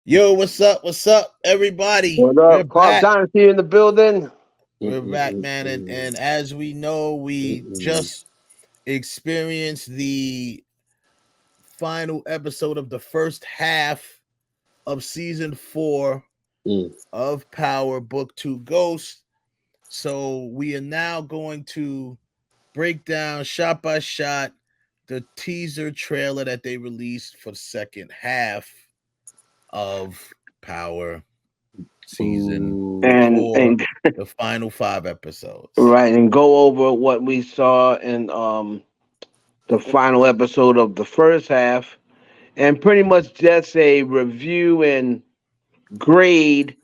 Yo, what's up? What's up, everybody? What We're up? Clark back. Dynasty in the building. We're back, man. And as we know, we just experienced the final episode of the first half of season 4 of Power Book 2 Ghost. So we are now going to break down shot by shot the teaser trailer that they released for the second half of Power season and 4, and the final 5 episodes. right, and go over what we saw in the final episode of the first half, and pretty much just a review and grade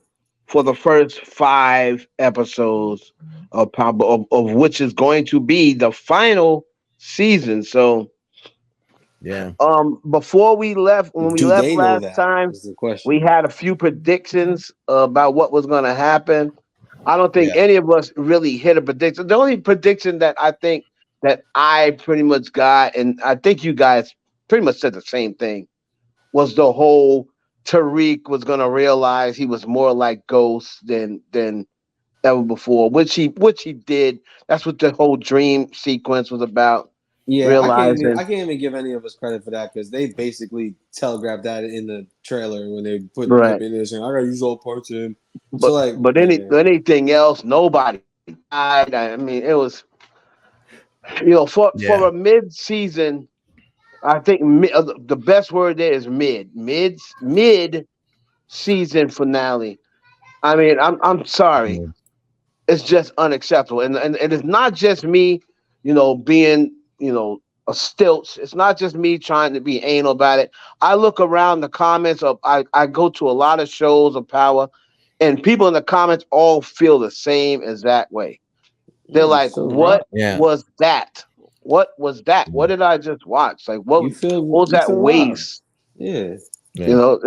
for the first 5 episodes of of which is going to be the final season. So Yeah. before we left, when we Do left they know last that? time, Is the we question. had a few predictions about what was going to happen. I don't think Yeah. any of us really hit a prediction. The only prediction that I think that I pretty much got, and I think you guys pretty much said the same thing, was the whole Tariq was going to realize he was more like Ghost than ever before, which he did. That's what the whole dream sequence was about. Yeah, I Realizing, can't even give any of us credit for that because they basically telegraphed that in the trailer when they put him right? in there saying, "I gotta use all parts of him." So But like, but yeah, anything else, nobody died. I mean, it was for Yeah. a mid season. I think the best word there is mid season finale. I mean, I'm sorry, Yeah. it's just unacceptable, and it's not just me, being a stilts. It's not just me trying to be anal about it. I look around the comments of I go to a lot of shows of Power, and people in the comments all feel the same exact way. They're like, so right. "What Yeah. was that? What was that? What did I just watch? Like, what was You that feel wild. waste?" Yeah, You Yeah. know.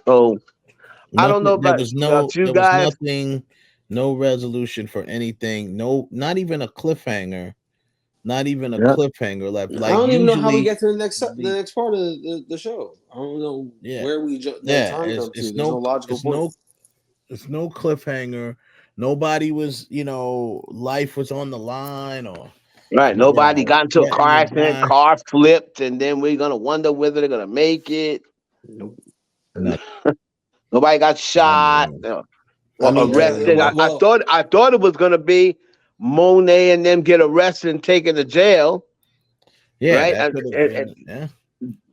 So I don't know Nothing. about you There was guys. nothing. No resolution for anything. No, not even a cliffhanger. Not even a Yeah. cliffhanger left. I Like don't even know how we usually, get to the the next part of the show. I don't know yeah, where we like yeah. time It's jump to. it's There's no no logical it's point. no it's no cliffhanger. Nobody was, life was on the line, or Right. Nobody got into a car threatening to accident, die. car flipped, and then we're gonna wonder whether they're gonna make it. Nope. Nothing. Nobody got Not at shot all. I or mean, arrested. I well, thought it was gonna be Monet and them get arrested and taken to jail. Yeah, Right. that could have And been. Yeah.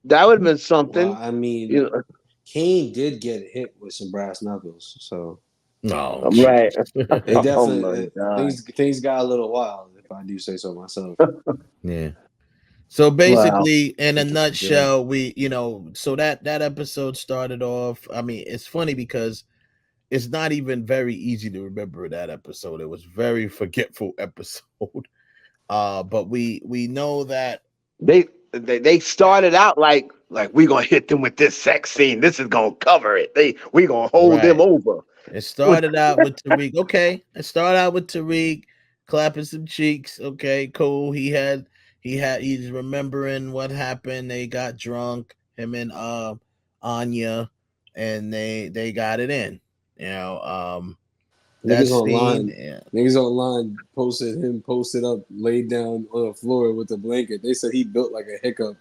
that would have been well, something. I mean, You know. Kane did get hit with some brass knuckles, so No. Right. it Oh my definitely god. things got a little wild, if I do say so myself. Yeah. So Wow. basically, in a Yeah. nutshell, so that episode started off. I mean, it's funny because it's not even very easy to remember that episode. It was very forgetful episode. But we know that. They started out like we gonna hit them with this sex scene. This is gonna cover it. We gonna hold them Right. over. It started out with Tariq. Okay, it started out with Tariq clapping some cheeks. Okay, cool. He's remembering what happened. They got drunk. Him and Anya, and they got it in. You know, that Niggas scene. online, Yeah. niggas online posted him posted up, laid down on the floor with a blanket. They said he built like a hiccup,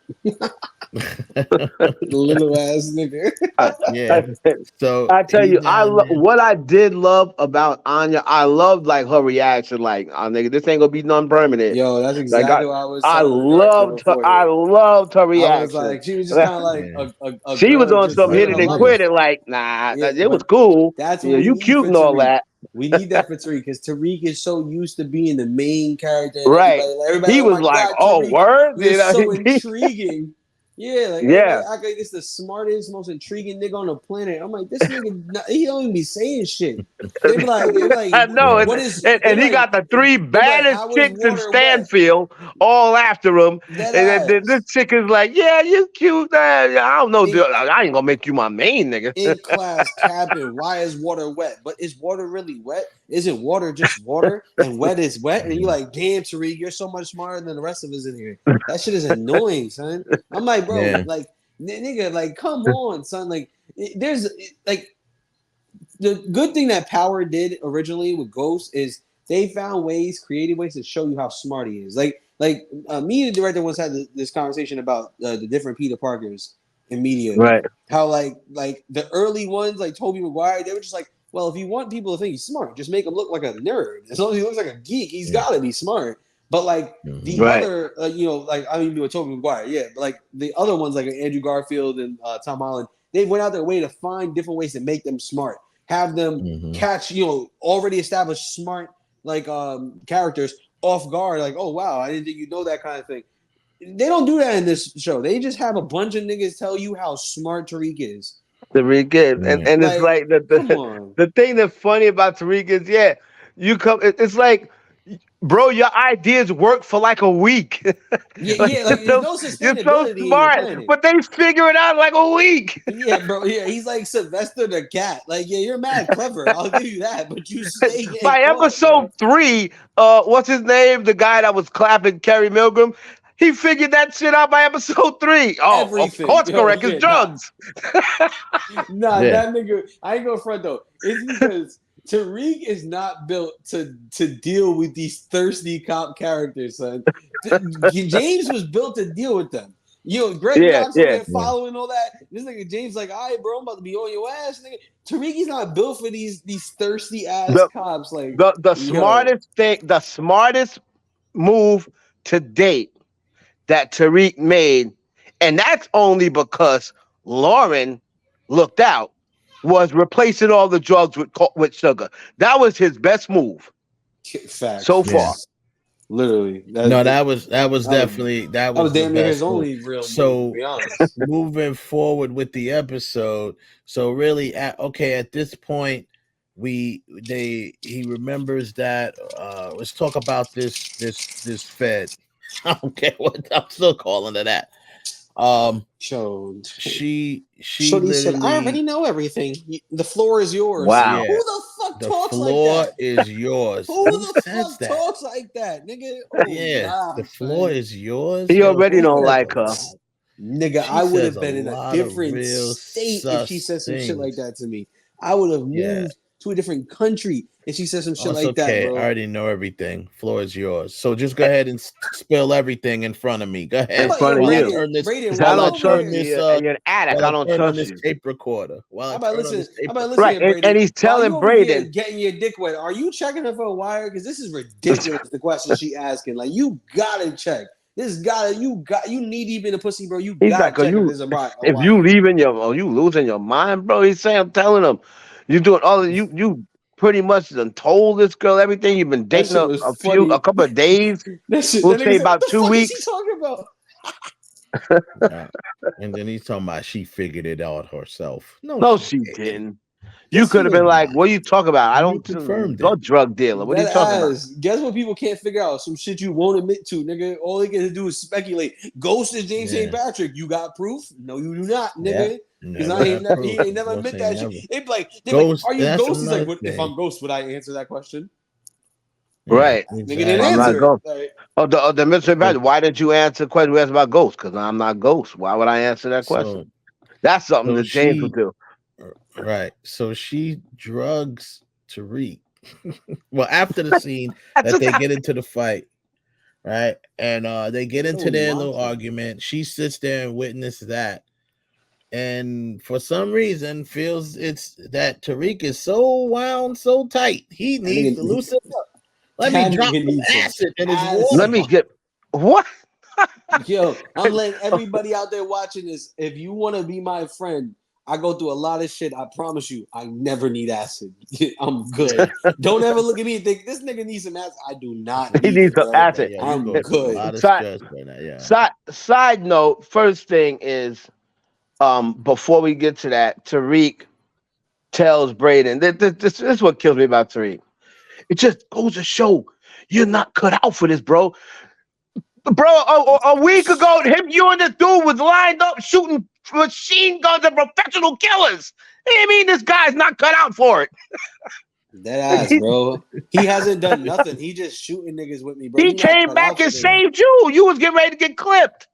little ass nigga. I, Yeah. I, So I tell he's you, down there. what I did love about Anya. I loved like her reaction, like, "Oh, nigga, this ain't gonna be none permanent." Yo, that's Like exactly what I was telling the director I beforehand. loved her I was reaction. like, she was just kind of like Yeah. a She was girl on just some Like hit living it her and life. quit it. Like, nah, Yeah, it was but cool. that's Yeah, what we you need cute for and all Tariq. that. We need that for Tariq because Tariq is so used to being the main character and Right. everybody, He oh was my like, God, "Oh, Tariq, word," you're so intriguing. Yeah, like everybody yeah. act like it's the smartest, most intriguing nigga on the planet. I'm like, this nigga, he don't even be saying shit. They be like, I know, yeah. and, what is? and They and be he like, got the three they be like, baddest how is chicks in water wet? Stanfield all after him, Dead and then this eyes. chick is like, "Yeah, you cute. I don't know, In dude. I ain't gonna make you my main nigga." in class cabin, why is water wet? But is water really wet? Isn't water just water and wet is wet? And you're like, damn, Tariq, you're so much smarter than the rest of us in here. That shit is annoying, son. I'm like, bro, Yeah. like, nigga, like, come on, son. Like, there's like the good thing that Power did originally with Ghost is they found creative ways to show you how smart he is. Me and the director once had this conversation about the different Peter Parkers in media. Right. How like the early ones, like Tobey Maguire, they were just like, well, if you want people to think he's smart, just make him look like a nerd. As long as he looks like a geek, he's got to be smart. But like the other, I mean, with Tobey Maguire, yeah. But like the other ones, like Andrew Garfield and Tom Holland, they went out their way to find different ways to make them smart, have them catch, already established smart characters off guard. Like, oh wow, I didn't think you'd know that kind of thing. They don't do that in this show. They just have a bunch of niggas tell you how smart Tariq is. Tariq is, and it's like the thing that's funny about Tariq is, you come. It's like, bro, your ideas work for like a week. There's no sustainability. You're so smart, but they figure it out in like a week. Yeah, bro. Yeah, he's like Sylvester the cat. Like, yeah, you're mad clever. I'll give you that, but you stay by episode 3. What's his name? The guy that was clapping Kerry Milgram. He figured that shit out by episode 3. Oh, everything. Of course, correct. It's drugs. That nigga. I ain't going front though. It's because Tariq is not built to deal with these thirsty cop characters, son. James was built to deal with them. Greg Dawson following all that. This nigga James like, all right, bro, I'm about to be on your ass, nigga. Tariq is not built for these thirsty ass cops. Like the smartest thing, the smartest move to date that Tariq made, and that's only because Lauren looked out, was replacing all the drugs with sugar. That was his best move. Facts. So far. Literally. That was definitely damn near his only real move, so to be honest. Moving forward with the episode, so really at this point he remembers that let's talk about this Fed. I don't care what I'm still calling it that. She said, I already know everything. The floor is yours. Wow. Who the fuck talks like that? The floor is yours. Who the fuck talks like that, nigga? The floor is yours. He already don't like her. Nigga, I would have been in a different state if she said some shit like that to me. I would have moved to a different country if she said some shit like that, bro. I already know everything. Floor is yours. So just go ahead and spill everything in front of me. Go ahead. In front of you. I don't trust you. You're an addict. I don't trust this tape recorder. How about listening, right, and he's telling Brayden, getting your dick wet. Are you checking her for a wire? Because this is ridiculous. The question she asking, like, you gotta check. You need even a pussy, bro. You gotta check if there's a wire. If you you losing your mind, bro. He's saying, I'm telling him, you doing all you pretty much done told this girl everything. You've been dating a couple of days. We'll say about 2 weeks. What is he talking about? And then he's talking about she figured it out herself. No, she didn't. You could have been like, what are you talking about? I don't confirm that. Drug dealer. What are you talking about? Guess what people can't figure out? Some shit you won't admit to, nigga. All they get to do is speculate. Ghost is James St. Patrick. You got proof? No, you do not, nigga. Because he ain't never admit that shit. They'd be like, are you Ghost? He's like, if I'm Ghost, would I answer that question? Right. Nigga didn't answer. Right. The Mr. Patrick, why didn't you answer the question we asked about Ghost? Because I'm not Ghost. Why would I answer that question? That's something that James would do. Right. So she drugs Tariq. Well, after the scene that they get into the fight, right? And they get into their little argument. She sits there and witnesses that. And for some reason feels it's that Tariq is so wound, so tight. He needs to loosen up. Let me drop some acid in his water. Let me get what? Yo, I'm letting everybody out there watching this. If you want to be my friend, I go through a lot of shit. I promise you, I never need acid. I'm good. Don't ever look at me and think this nigga needs some acid. I do not. He needs some acid. Yeah, I'm good. Side note. First thing is, before we get to that, Tariq tells Brayden. This is what kills me about Tariq. It just goes to show you're not cut out for this, bro. Bro, a week ago, you and this dude was lined up shooting machine guns at professional killers. I mean, this guy's not cut out for it. That ass, bro. He hasn't done nothing. He just shooting niggas with me, bro. He came back and saved you. You was getting ready to get clipped.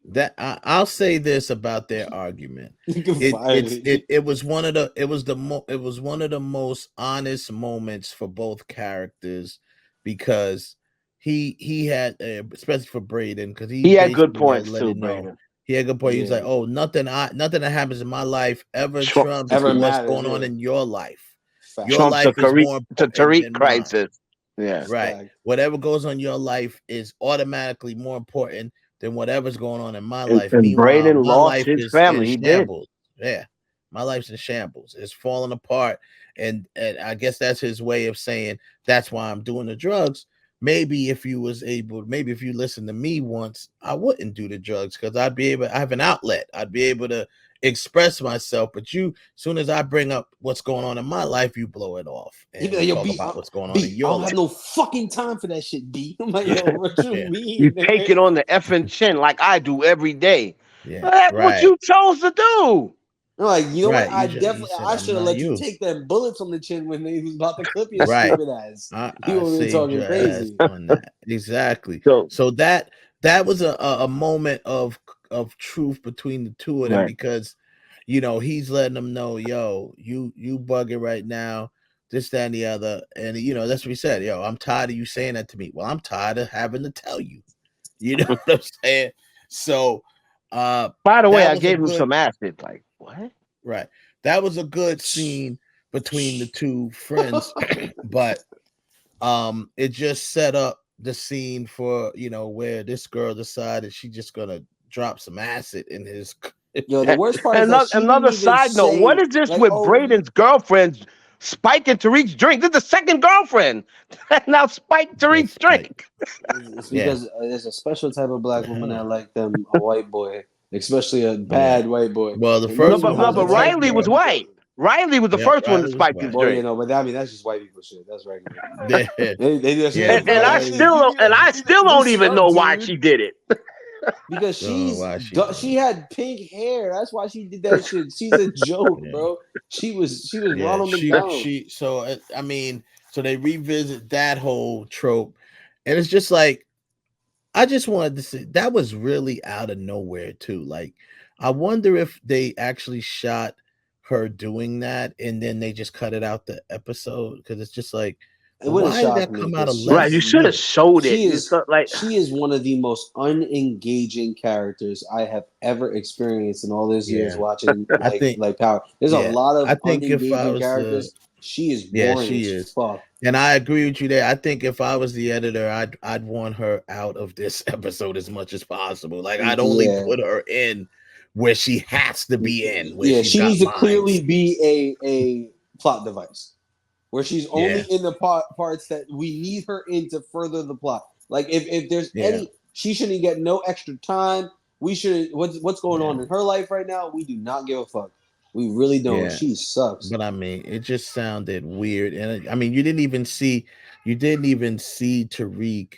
that I'll say this about their argument. You can fire me. It was one of the it was one of the most honest moments for both characters because he had especially for Braden because he He had good basically points let too, it know. Brandon. He had a good point. He was Yeah. like, "Oh, nothing that happens in my life ever Trump, trumps Ever what's matters, going on yeah. in your life. Fact. Your Trump's the life is more important Tariq than mine." crisis. Yeah. Right. Fact. Whatever goes on in your life is automatically more important than whatever's going on in my And, life. and Meanwhile, Braden my lost life his is in family. He did. shambles. Yeah. My life's in shambles. It's falling apart. And I guess that's his way of saying that's why I'm doing the drugs. Maybe if you listen to me once, I wouldn't do the drugs because I have an outlet. I'd be able to express myself. But as soon as I bring up what's going on in my life, you blow it off He and be like, yo, talk B, about what's going on in I your don't life. have no fucking time for that shit, B. I'm like, yo, what you Yeah. mean? You take it on the effing chin like I do every day. Yeah, Well, that's what right. you chose to do. I'm like, you know Right. what? You said I I'm should have not let you you. take that bullet from the chin when they was about to clip your Right. stupid ass. I You over there saved talking your ass crazy. on that. Exactly. So So that was a moment of truth between the two of them right. because he's letting them know, yo, you bugging right now, this, that, and the other. And that's what he said. Yo, I'm tired of you saying that to me. Well, I'm tired of having to tell you. You know what I'm saying? So By the way, that I was a gave him good some acid. Like what? right. That was a good scene between the two friends, but it just set up the scene for where this girl decided she's just gonna drop some acid in his Yo, the worst part is that she didn't Another even side note: what say is this like, with oh, Braden's girlfriend spiking Tariq's drink? This is the second girlfriend that now spiked Tariq's just like drink. it's yeah, because there's a special type of the black woman that hell. like them a white boy, especially a Yeah. bad white boy. Well, the And No, first Mimi but one no, has was a a but white white Riley was girl. white. Riley was the Yep, first one to Riley was spike his white. Well, you drink. know, but I mean that's just white people shit. That's regular. Yeah, They do that shit yeah, every And but I day. Riley. still and I still don't What's even up, know why dude? she did it. Because Don't know why she did she it. had pink hair. That's why she did that shit. She's a joke, Yeah. bro. She was Yeah, Ronald McDonald. so I mean, so they revisit that whole trope, and it's just like I just wanted to say that was really out of nowhere too. Like, I wonder if they actually shot her doing that and then they just cut it out the episode because it's just like, It well, wouldn't why did shock that me come out because of Right, left you should have field? showed it. she It's is not like she is one of the most unengaging characters I have ever experienced in all those years Yeah, watching I think. like Power. There's a Yeah, lot I of think if I unengaging was characters. She is yeah, boring she as is. fuck. And I agree with you there. I think if I was the editor, I'd want her out of this episode as much as possible. Like I'd only Yeah. put her in where she has to be in, where Yeah, she's she got needs to lines. clearly be a plot device where she's only Yeah, in the parts that we need her in to further the plot. Like if there's yeah, any, she shouldn't get no extra time. We should what's going yeah, on in her life right now. We do not give a fuck. We really don't. yeah. She sucks. But I mean, it just sounded weird. And I mean, you didn't even see Tariq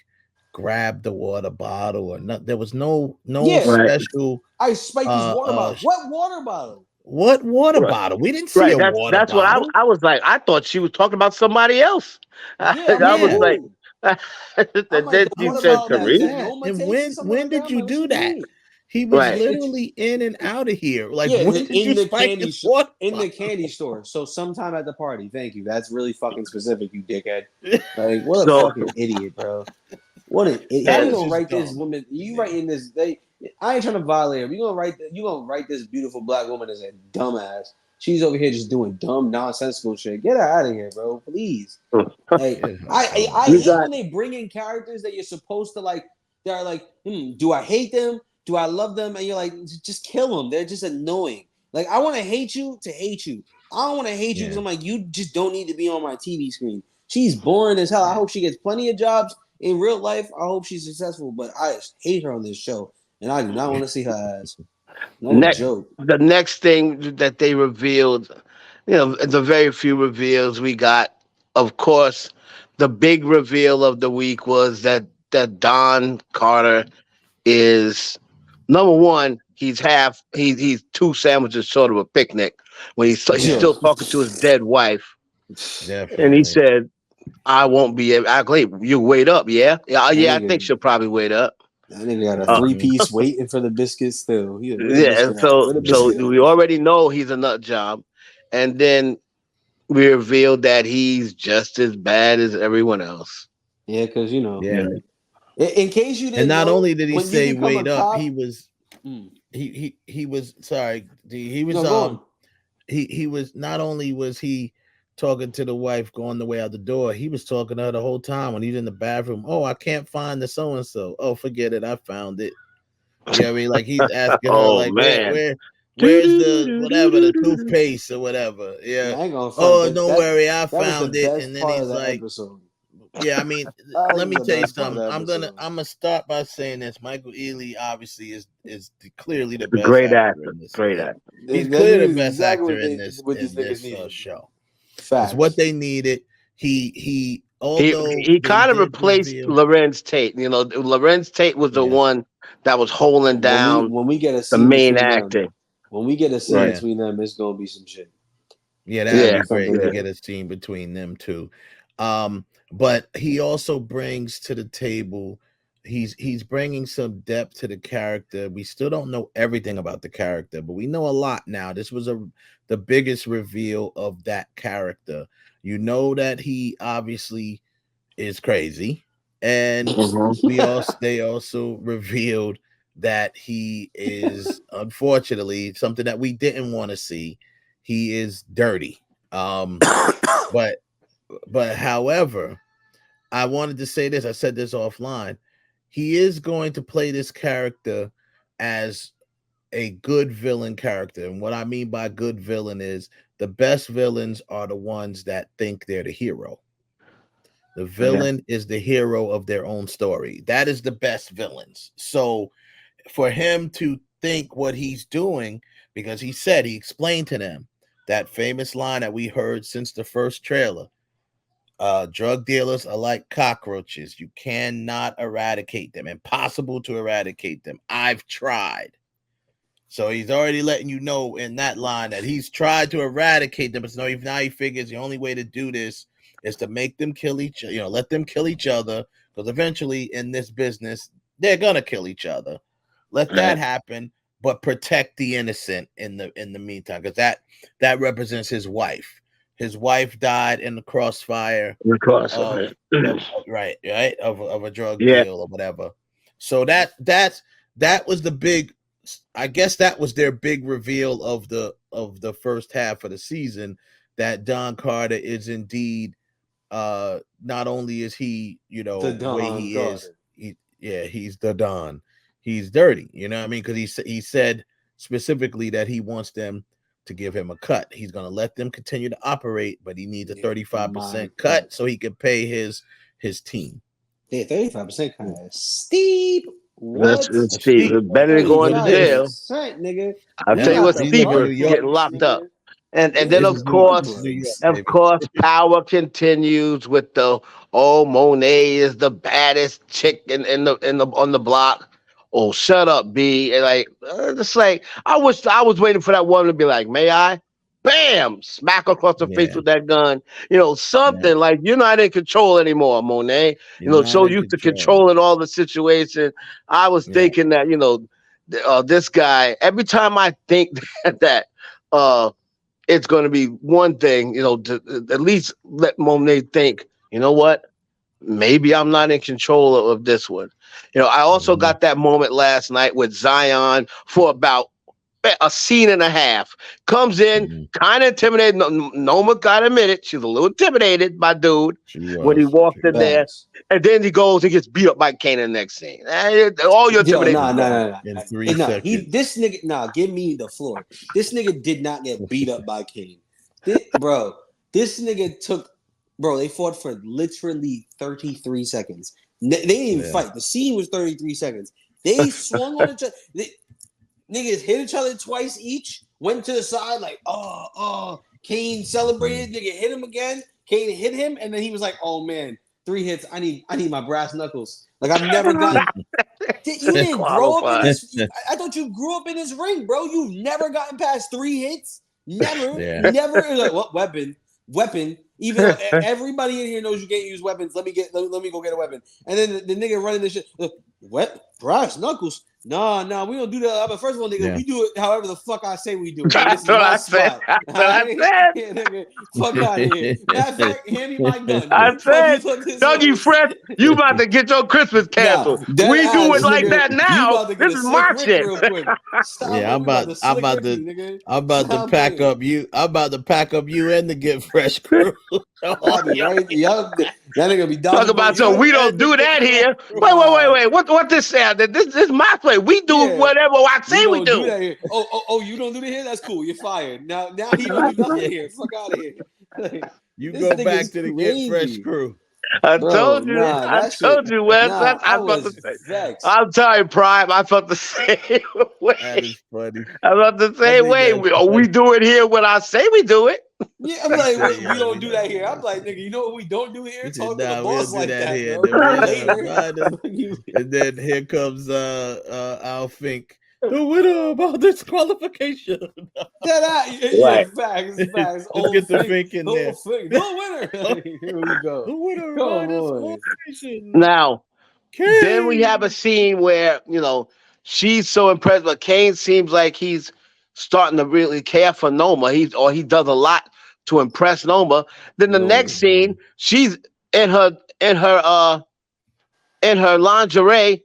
grab the water bottle or not. There was no Yeah, right, special I spiked his water uh bottle. What water bottle? what water right, bottle? We didn't see right. a water That's what bottle. I was like. I thought she was talking about somebody else. Yeah, I'm I like was Yeah. like, who? I'm and like then the I she water was said like, bottle who that was Tariq. that that? Noma And takes or when something when like that. did I'm you like, what do you that? mean? He was Right. literally in and out of here. Like, Yeah, when did you spike his water in the bottle? candy store. So sometime at the party. Thank you. That's really fucking specific, you dickhead. Like, what a So fucking idiot, bro. What an idiot. How That you and was gonna just write this dumb. woman? You Yeah. writing this? I ain't trying to violate her. You gonna write this beautiful black woman as a dumbass? She's over here just doing dumb, nonsensical shit. Get her out of here, bro. Please. Like, Get her I you gone. hate got when they bring in characters that you're supposed to like. They're like, do I hate them? Do I love them? And you're like, just kill them. They're just annoying. Like, I want to hate you to hate you. I don't want to hate you because Yeah. I'm like, you just don't need to be on my TV screen. She's boring as hell. I Yeah. hope she gets plenty of jobs in real life. I hope she's successful, but I just hate her on this show, and I do not want to see her ass. No next joke. the next thing that they revealed, the very few reveals we got. Of course, the big reveal of the week was that Don Carter is number one. He's two sandwiches short of a picnic when he's Yo. still talking to his dead wife, and he Definitely. said, "I won't be able. You wait up, yeah, yeah, That yeah. I think nigga, she'll probably wait up." That nigga got a 3-piece waiting for the biscuit still. Yeah, so we already know he's a nut job, and then we revealed that he's just as bad as everyone else. Yeah, because Yeah. In case you didn't And not know, only did he when say you become wait a up, cop, he was he was sorry. He was No, go on. he was not only was he talking to the wife going the way out the door, he was talking to her the whole time when he's in the bathroom. Oh, I can't find the so and so. Oh, forget it, I found it. You know what I mean? Like he's asking her, Oh like, man, where's the whatever, the toothpaste or whatever. Yeah. I ain't gonna front, Oh, but don't worry, I that was the found it. And best then part of he's that like, episode. yeah, I mean, That let was me the tell you best part of something. the I'm gonna start by saying this. Michael Ealy obviously is clearly the a best great actor actor, in this. great Yeah. actor. He's That clearly the is best exactly actor what in these niggas this needed. show. Facts. It's what they needed. He He although he they kind of did replaced reveal, Lorenz Tate. You know, Lorenz Tate was the yeah, one that was holding down when we get a the scene main between them, acting. Yeah. between them, it's gonna be some shit. Yeah, that'd Yeah, be great Something to yeah. get a scene between them two. But he also brings to the table, he's bringing some depth to the character. We still don't know everything about the character, but we know a lot now. This was the biggest reveal of that character. You know that he obviously is crazy, and they also revealed that he is, unfortunately, something that we didn't want to see. He is dirty. But however, I wanted to say this. I said this offline. He is going to play this character as a good villain character. And what I mean by good villain is the best villains are the ones that think they're the hero. The villain is the hero of their own story. That is the best villains. So for him to think what he's doing, because he explained to them that famous line that we heard since the first trailer. Drug dealers are like cockroaches. You cannot eradicate them. Impossible to eradicate them. I've tried. So he's already letting you know in that line that he's tried to eradicate them. But now he figures the only way to do this is to make them kill each other, let them kill each other. Because eventually in this business, they're gonna kill each other. Let that happen, but protect the innocent in the meantime, because that represents his wife. His wife died in the crossfire of right of a drug Yeah. deal or whatever. So that was the big, I guess that was their big reveal of the first half of the season, that Don Carter is indeed not only is he, The the way Don he Carter. is, he's the Don. He's dirty, you know what I mean? Because he said specifically that he wants them to give him a cut. He's going to let them continue to operate, but he needs a 35% cut so he can pay his team. Yeah, 35% kind of steep. That's What? Steve. It's better than going to jail. Nigga. I'll tell you what's He's living in steeper, New York. getting locked up. And This then This is is New York, of baby. course, power continues with the Monet is the baddest chick in the on the block. Oh, shut up, B. And just like I was waiting for that woman to be like, may I? Bam! Smack across the face Yeah. with that gun. Something like you're not in control anymore, Monet. You're not So in used to control. controlling all the situation. I was thinking that, this guy, every time I think that it's going to be one thing, to at least let Monet think, you know what? Maybe I'm not in control of this one. I also got that moment last night with Zion for about a scene and a half. Comes in, kind of intimidated. Noma got to admit it. She's a little intimidated by dude when he walked in there. And then he goes and gets beat up by Kane in the next scene. All your intimidation. Nah. In 3 seconds. This nigga, give me the floor. This nigga did not get beat up by Kane. This nigga they fought for literally 33 seconds. They didn't even fight. The scene was 33 seconds. They swung on each other. Niggas hit each other twice each. Went to the side like, Kane celebrated. Nigga hit him again. Kane hit him, and then he was like, "Oh man, 3 hits. I need my brass knuckles." Like I've never gotten. You didn't grow up in this. I thought you grew up in this ring, bro. You've never gotten past 3 hits. Never. Like what weapon? Even though everybody in here knows you can't use weapons. Let me go get a weapon. And then the nigga running this shit. What? brass knuckles. Nah, we don't do that. But first of all, nigga, we do it however the fuck I say we do it. Nigga, this That's is what my I said. spot. That's what I said. Yeah, nigga, fuck out of here. Matter of fact, hand me my gun. I Fuck you, said, fuck this Dougie is. Fresh, you about to get your Christmas Nah, canceled. dead We do it ass, like nigga. that You now. about to get This a is slick my Rick shit. real quick. Stop, Yeah, we about to slick Ricky, nigga. I'm about to Stop pack playing. up you. I'm about to pack up you and the Get Fresh crew. I'll be right. Y'all, that nigga be Talk dodging about both so you we don't and the do Get that Fresh here. crew. Wait. What this sound? This is my play. We do Yeah, whatever I we say we don't do do. that here. Oh, you don't do that here? That's cool. You're fired. Now he don't do nothing here. Fuck out of here. Like, You this go nigga's back to the Get Fresh crazy. crew. I Bro, told you. nah, I that shit. told you, Wes. Nah, I I felt the was same. vexed. I'm sorry, Prime. I felt the same That way. is funny. I felt the I same think way. that's We funny. do it here when I say we do it. Yeah, I'm He like, said, we "Yeah, don't we do that don't here. do I'm that." like, nigga, you know what we don't do here? He said, Talk to the "Nah, we boss don't do like that that, here." bro. Then we Later. riding, and then here comes Al Fink, the winner about disqualification. Yeah, facts. Let's get the Fink in there. The winner. Here we go. The winner by Come on. disqualification. Now, then we have a Kane. scene where, she's so impressed, but Kane seems like he's starting to really care for Noma. He does a lot to impress Noma. Then the next No, scene, she's in her in her uh in her lingerie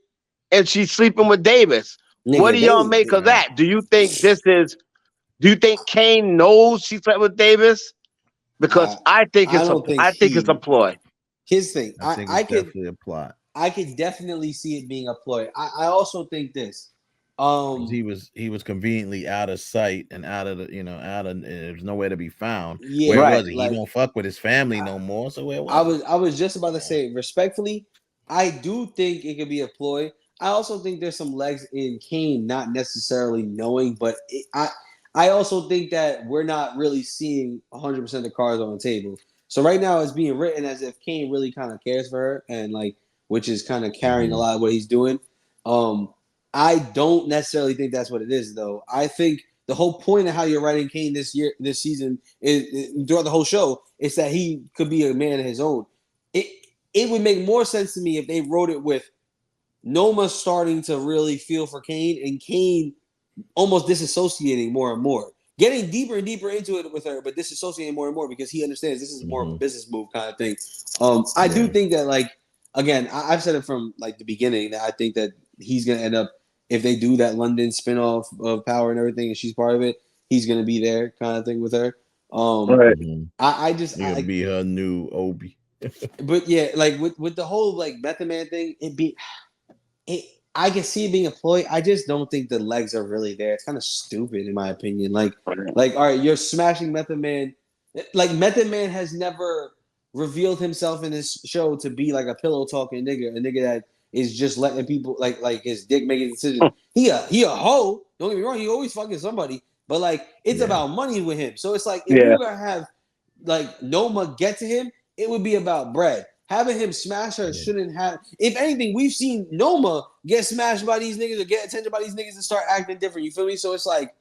and she's sleeping with Davis. What do nigga, y'all make of that? Do you think Kane knows she slept with Davis? Because I, I think I don't think I think it's a he. ploy. His thing. I think it's definitely a plot. I could definitely see it being a ploy. I also think this. He was conveniently out of sight and out of there's nowhere to be found. Where Yeah, Right. was he? He like won't fuck with his family no more. So where I was was I was just about to say respectfully, I do think it could be a ploy. I also think there's some legs in Kane not necessarily knowing, but I also think that we're not really seeing 100% of the cards on the table. So right now it's being written as if Kane really kind of cares for her and like which is kind of carrying a lot of what he's doing. Um I don't necessarily think that's what it is though. I think the whole point of how you're writing Kane this season is throughout the whole show is that he could be a man of his own. It it would make more sense to me if they wrote it with Noma starting to really feel for Kane and Kane almost disassociating more and more, getting deeper and deeper into it with her, but disassociating more and more because he understands this is more of a business move kind of thing. I do think that like again, I've said it from like the beginning that I think that he's gonna end up if they do that London spinoff of Power and everything, and she's part of it, he's gonna be there kind of thing with her. Right. I just He'll be her new Obi. but yeah, like with the whole like Method Man thing, it I can see it being a ploy. I just don't think the legs are really there. It's kind of stupid in my opinion. Like all right, you're smashing Method Man. Like Method Man has never revealed himself in this show to be like a pillow talking nigga, a nigga that is just letting people like his dick making decisions. He a hoe. Don't get me wrong. He always fucking somebody, but like it's about money with him. So it's like if you Yeah. were gonna have like Noma get to him, it would be about bread. Having him smash her shouldn't have. If anything, we've seen Noma get smashed by these niggas or get attention by these niggas and start acting different. You feel me? So it's like,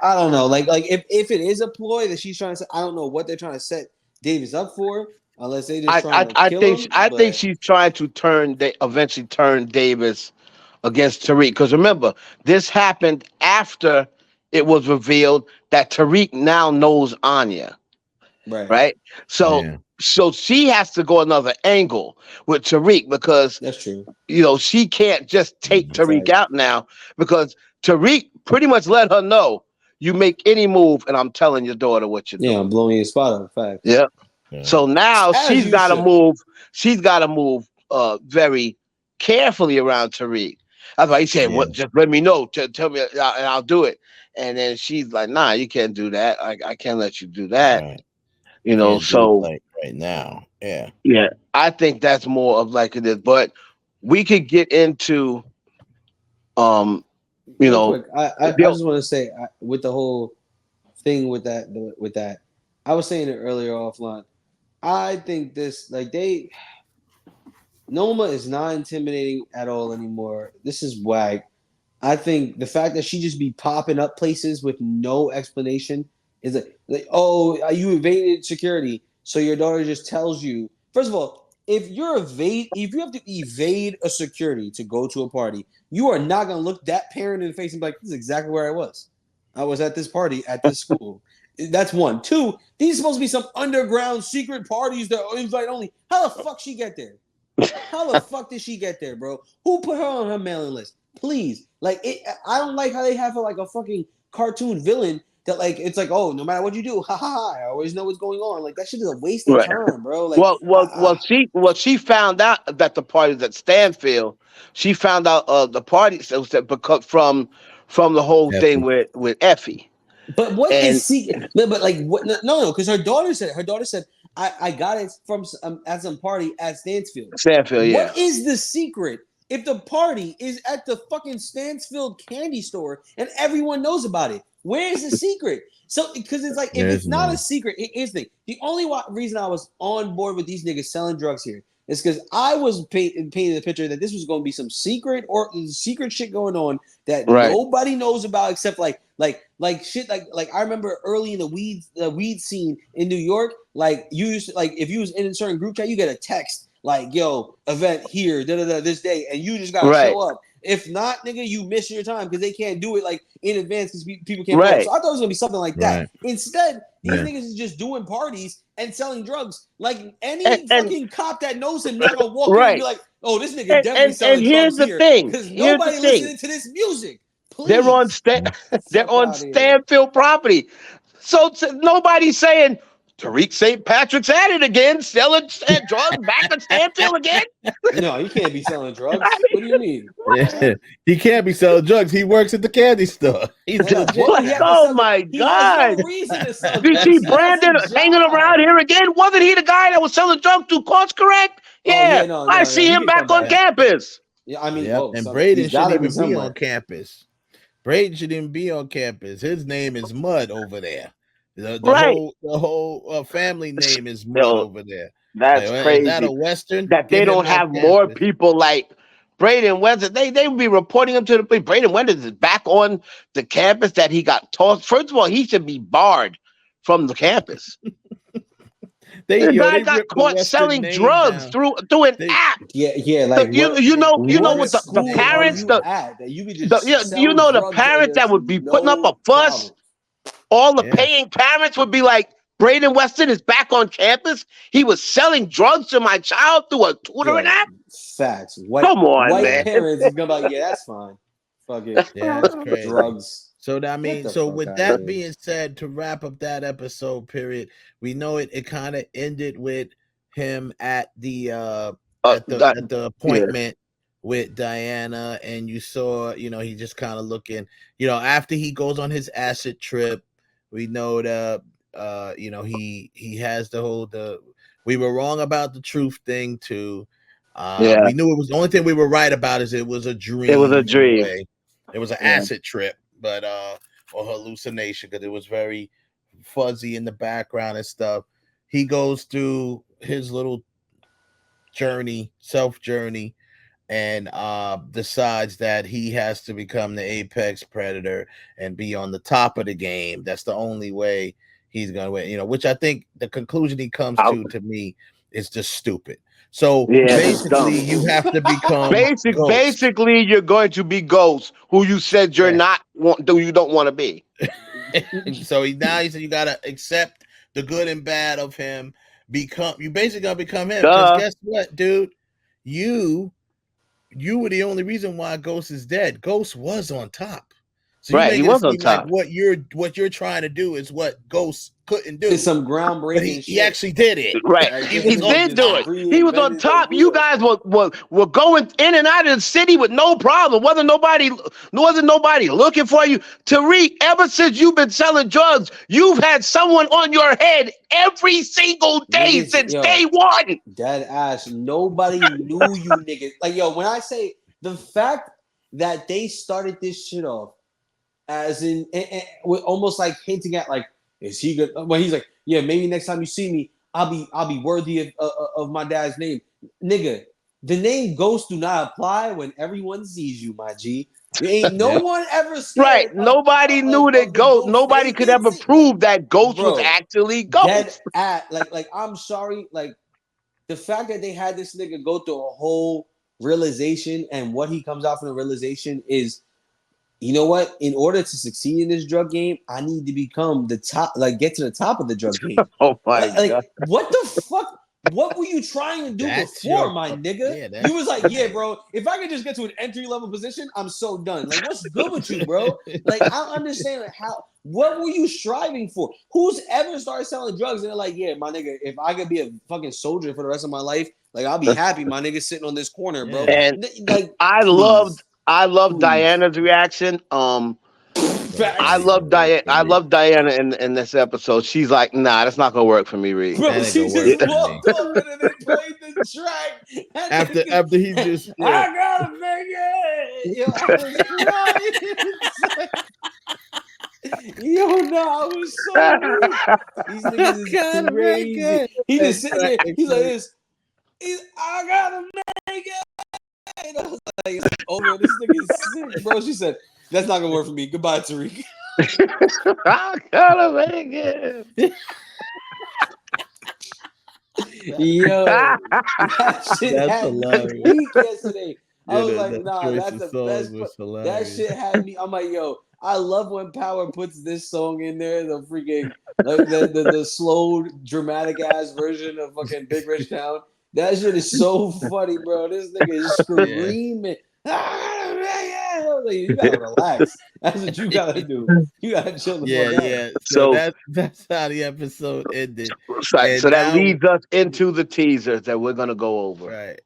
I don't know. Like if it is a ploy that she's trying to set, I don't know what they're trying to set Davis up for, unless they just trying to kill him. I think But she's trying to eventually turn Davis against Tariq. Because remember, this happened after it was revealed that Tariq now knows Anya, right, right? So Yeah. so she has to go another angle with Tariq because that's true. she can't just take Tariq Fact. out now because Tariq pretty much let her know you make any move and I'm telling your daughter what you're Yeah, doing. I'm blowing your spot up. Fact. Yeah. So now As she's you got to should. move. She's got to move very carefully around Tariq. That's why he said, "What? Just let me know. Tell me, and I'll do it." And then she's like, "Nah, you can't do that. I can't let you do that." Right. Can't do it So like right now. Yeah. yeah, I think that's more of like it is. But we could get into, you Real know, quick, I just want to say with the whole thing with that, I was saying it earlier offline. I think this like Noma is not intimidating at all anymore. This is wag. I think the fact that she just be popping up places with no explanation is like oh, you evaded security, so your daughter just tells you. First of all, if you have to evade a security to go to a party, you are not gonna look that parent in the face and be like, "This is exactly where I was. I was at this party at this school." That's one. Two, these are supposed to be some underground secret parties that are invite only. How the fuck she get there? How the fuck did she get there, bro? Who put her on her mailing list? Please, like it. I don't like how they have like a fucking cartoon villain that like it's like, oh, no matter what you do, ha ha ha, I always know what's going on. Like that shit is a waste of time, bro. Like, she found out that the parties at Stanfield. She found out the parties that because from the whole thing with Effie. But what And- is secret? But like what? No, because her daughter said I got it from at some party at Stansfield. Stanfield, yeah. What is the secret if the party is at the fucking Stansfield candy store and everyone knows about it? Where is the secret? So because it's like if it's not a secret, it is the only reason I was on board with these niggas selling drugs here is because I was painting the picture that this was going to be some secret shit going on that nobody knows about except like shit like I remember early in the weed scene in New York, like you used to, like if you was in a certain group chat, you get a text like, yo, event here, this day, and you just gotta show up. If not, nigga, you miss your time because they can't do it like in advance because people can't. Right. So I thought it was gonna be something like that. Right. Instead, these niggas is just doing parties and selling drugs. Like any fucking cop that knows him, not gonna walk in and be like, "Oh, this nigga definitely selling drugs here." Because nobody listening to this music. Please. They're on Stanfield property, so nobody's saying Tariq St. Patrick's at it again, selling drugs back at Stanfield again. No, he can't be selling drugs. What do you mean? Yeah, he can't be selling drugs. He works at the candy store. He's oh my God! Did see Brandon hanging around here again? Wasn't he the guy that was selling drugs to Course Correct? Yeah, I see him back on campus. Yeah, I mean, and Braden shouldn't even be on campus. Braden shouldn't even be on campus. His name is Mud over there. The whole family name is Mud over there. That's crazy. Is that a Western? That they don't have more people like Braden Wenders. They would be reporting him to the police. Braden Wenders is back on the campus that he got tossed. First of all, he should be barred from the campus. The guy got caught selling drugs through an app. Yeah. Like you know what the parents the parents that would be putting up a fuss. All the paying parents would be like, Braden Weston is back on campus. He was selling drugs to my child through a tutoring app. Facts. Come on, white man. Parents is gonna be like, yeah, that's fine. Fuck it. Yeah, that's crazy. Drugs. So I mean, so with that being said, to wrap up that episode period, we know it kind of ended with him at the appointment with Diana, and you saw, he just kind of looking, after he goes on his acid trip, we know that he has we were wrong about the truth thing too. We knew it was the only thing we were right about is it was a dream. It was a dream. It was an acid trip, but or hallucination, because it was very fuzzy in the background and stuff. He goes through his little self journey, and decides that he has to become the apex predator and be on the top of the game. That's the only way he's gonna win. Which I think the conclusion he comes to me is just stupid. So basically, you have to become basically you're going to be Ghost, who you said you don't want to be. So he said you gotta accept the good and bad of him. You basically gotta become him. Because guess what, dude? You were the only reason why Ghost is dead. Ghost was on top. So he was on top. Like what you're trying to do is what Ghost couldn't do. It's some groundbreaking shit. He actually did it. Right. He did do it. He was on top. You guys were going in and out of the city with no problem. Wasn't nobody looking for you. Tariq, ever since you've been selling drugs, you've had someone on your head every single day since day one. Dead ass. Nobody knew you niggas. Like, when I say the fact that they started this shit off as in with almost like hinting at like, is he good? Well, he's like, yeah, maybe next time you see me, I'll be worthy of my dad's name. Nigga, the name Ghost do not apply when everyone sees you, my G. Ain't no one ever scared. Right. Nobody knew that Ghost. Nobody could ever prove that Ghost was actually Ghost. Like I'm sorry, like the fact that they had this nigga go through a whole realization, and what he comes out from the realization is, you know what? In order to succeed in this drug game, I need to become the top, like get to the top of the drug game. Oh my like, God. what the fuck? What were you trying to do before, my nigga? You was like, yeah, bro, if I could just get to an entry-level position, I'm so done. Like, what's good with you, bro? Like, I don't understand what were you striving for? Who's ever started selling drugs and they're like, yeah, my nigga, if I could be a fucking soldier for the rest of my life, like, I'll be happy, my nigga, sitting on this corner, bro. And like, I loved Diana's reaction. I love Diana in this episode. She's like, nah, that's not gonna work for me, Reed. Bro, she just walked up and then they played the track. After he just, I gotta make it. Yo, I was crying. Yo, no, I was so weak. These niggas is crazy. He just sitting there. He's like this. I gotta make it. And I was like, oh man, this nigga is sick, bro. She said, that's not gonna work for me. Goodbye, Tariq. I gotta make it. Yo, that shit had me weak yesterday. I was like, nah, that's the best. That shit had me. I'm like, yo, I love when Power puts this song in there, the freaking like the slow, dramatic ass version of fucking Big Rich Town. That shit is so funny, bro. This nigga is screaming. Like, you gotta relax. That's what you gotta do. You gotta chill the fuck out. Yeah. So that's how the episode ended. Right. So that leads us into the teaser that we're gonna go over. Right.